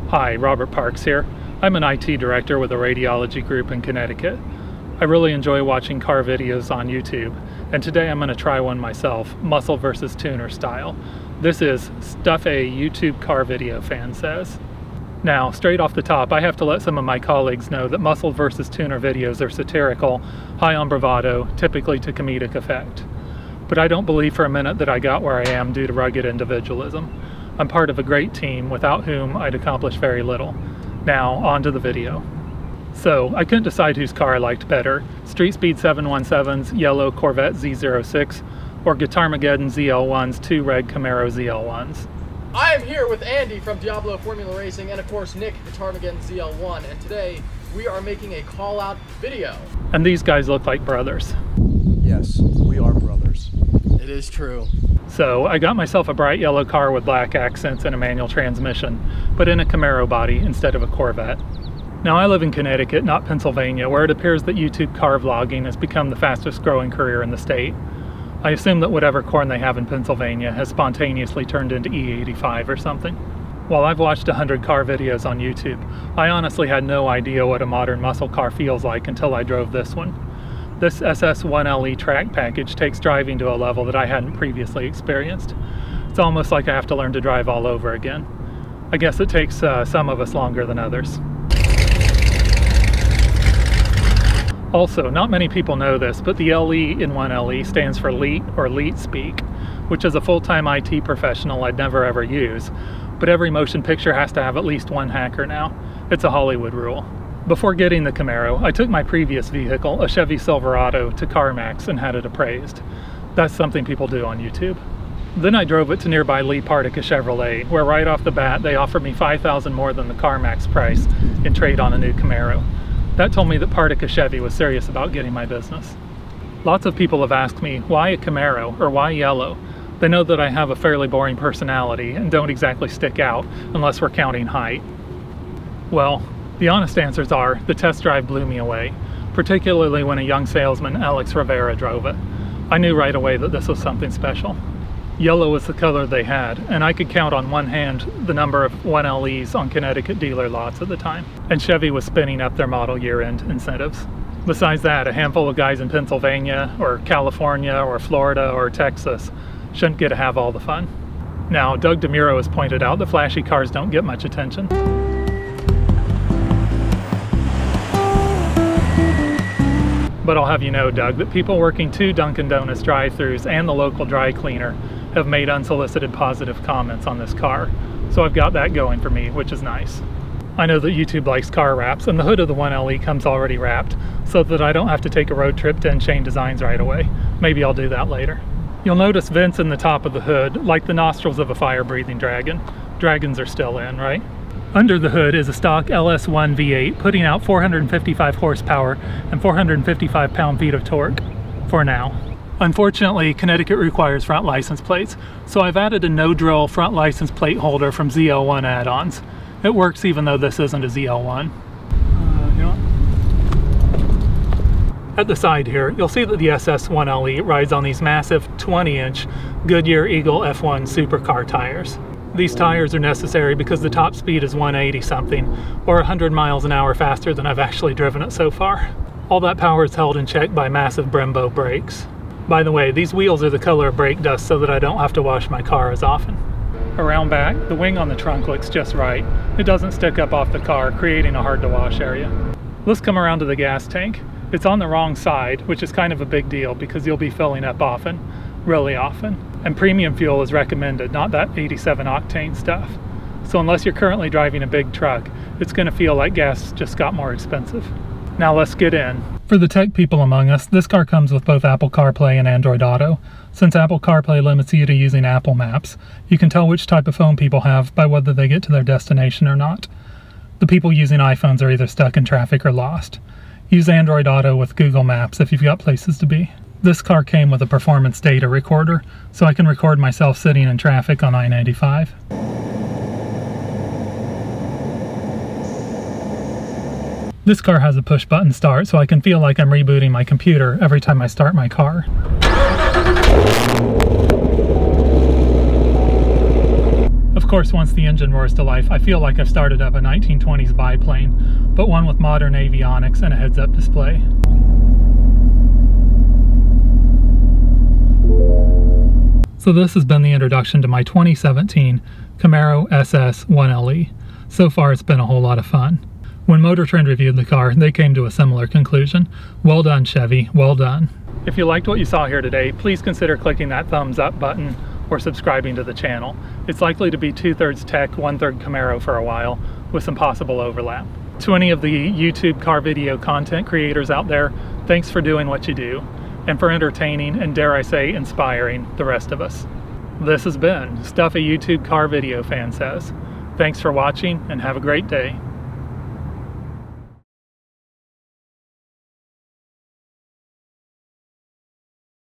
Hi, Robert Parks here. I'm an IT director with a radiology group in Connecticut. I really enjoy watching car videos on YouTube, and today I'm going to try one myself, muscle versus tuner style. This is stuff a YouTube car video fan says. Now, straight off the top, I have to let some of my colleagues know that muscle versus tuner videos are satirical, high on bravado, typically to comedic effect. But I don't believe for a minute that I got where I am due to rugged individualism. I'm part of a great team without whom I'd accomplish very little. Now, on to the video. So, I couldn't decide whose car I liked better, Street Speed 717's yellow Corvette Z06 or Guitarmageddon ZL1's two red Camaro ZL1s. I am here with Andy from Diablo Formula Racing and of course Nick, Guitarmageddon ZL1, and today we are making a call-out video. And these guys look like brothers. Yes, we are brothers. It is true. So I got myself a bright yellow car with black accents and a manual transmission, but in a Camaro body instead of a Corvette. Now I live in Connecticut, not Pennsylvania, where it appears that YouTube car vlogging has become the fastest growing career in the state. I assume that whatever corn they have in Pennsylvania has spontaneously turned into E85 or something. While I've watched 100 car videos on YouTube, I honestly had no idea what a modern muscle car feels like until I drove this one. This SS1LE track package takes driving to a level that I hadn't previously experienced. It's almost like I have to learn to drive all over again. I guess it takes some of us longer than others. Also, not many people know this, but the LE in 1LE stands for LEET or LEET speak, which as a full-time IT professional I'd never ever use, but every motion picture has to have at least one hacker now. It's a Hollywood rule. Before getting the Camaro, I took my previous vehicle, a Chevy Silverado, to CarMax and had it appraised. That's something people do on YouTube. Then I drove it to nearby Lee Partica Chevrolet, where right off the bat they offered me $5,000 more than the CarMax price in trade on a new Camaro. That told me that Partica Chevy was serious about getting my business. Lots of people have asked me, why a Camaro or why yellow? They know that I have a fairly boring personality and don't exactly stick out unless we're counting height. Well, the honest answers are, the test drive blew me away, particularly when a young salesman, Alex Rivera, drove it. I knew right away that this was something special. Yellow was the color they had, and I could count on one hand the number of 1LEs on Connecticut dealer lots at the time, and Chevy was spinning up their model year-end incentives. Besides that, a handful of guys in Pennsylvania, or California, or Florida, or Texas shouldn't get to have all the fun. Now, Doug DeMuro has pointed out that flashy cars don't get much attention. But I'll have you know, Doug, that people working two Dunkin' Donuts drive-thrus and the local dry cleaner have made unsolicited positive comments on this car. So I've got that going for me, which is nice. I know that YouTube likes car wraps, and the hood of the 1LE comes already wrapped, so that I don't have to take a road trip to Chain Designs right away. Maybe I'll do that later. You'll notice vents in the top of the hood, like the nostrils of a fire-breathing dragon. Dragons are still in, right? Under the hood is a stock LS1 V8 putting out 455 horsepower and 455 pound-feet of torque, for now. Unfortunately, Connecticut requires front license plates, so I've added a no-drill front license plate holder from ZL1 add-ons. It works even though this isn't a ZL1. At the side here, you'll see that the SS1LE rides on these massive 20-inch Goodyear Eagle F1 supercar tires. These tires are necessary because the top speed is 180 something, or 100 miles an hour faster than I've actually driven it so far. All that power is held in check by massive Brembo brakes. By the way, these wheels are the color of brake dust so that I don't have to wash my car as often. Around back, the wing on the trunk looks just right. It doesn't stick up off the car, creating a hard to wash area. Let's come around to the gas tank. It's on the wrong side, which is kind of a big deal because you'll be filling up often, really often. And premium fuel is recommended, not that 87 octane stuff. So unless you're currently driving a big truck, it's going to feel like gas just got more expensive. Now let's get in. For the tech people among us, this car comes with both Apple CarPlay and Android Auto. Since Apple CarPlay limits you to using Apple Maps, you can tell which type of phone people have by whether they get to their destination or not. The people using iPhones are either stuck in traffic or lost. Use Android Auto with Google Maps if you've got places to be. This car came with a performance data recorder, so I can record myself sitting in traffic on I-95. This car has a push-button start, so I can feel like I'm rebooting my computer every time I start my car. Of course, once the engine roars to life, I feel like I've started up a 1920s biplane, but one with modern avionics and a heads-up display. So this has been the introduction to my 2017 Camaro SS 1LE. So far it's been a whole lot of fun. When Motor Trend reviewed the car, they came to a similar conclusion. Well done, Chevy, well done. If you liked what you saw here today, please consider clicking that thumbs up button or subscribing to the channel. It's likely to be 2/3 tech, 1/3 Camaro for a while, with some possible overlap. To any of the YouTube car video content creators out there, thanks for doing what you do, and for entertaining and, dare I say, inspiring the rest of us. This has been Stuff a YouTube Car Video Fan Says. Thanks for watching and have a great day.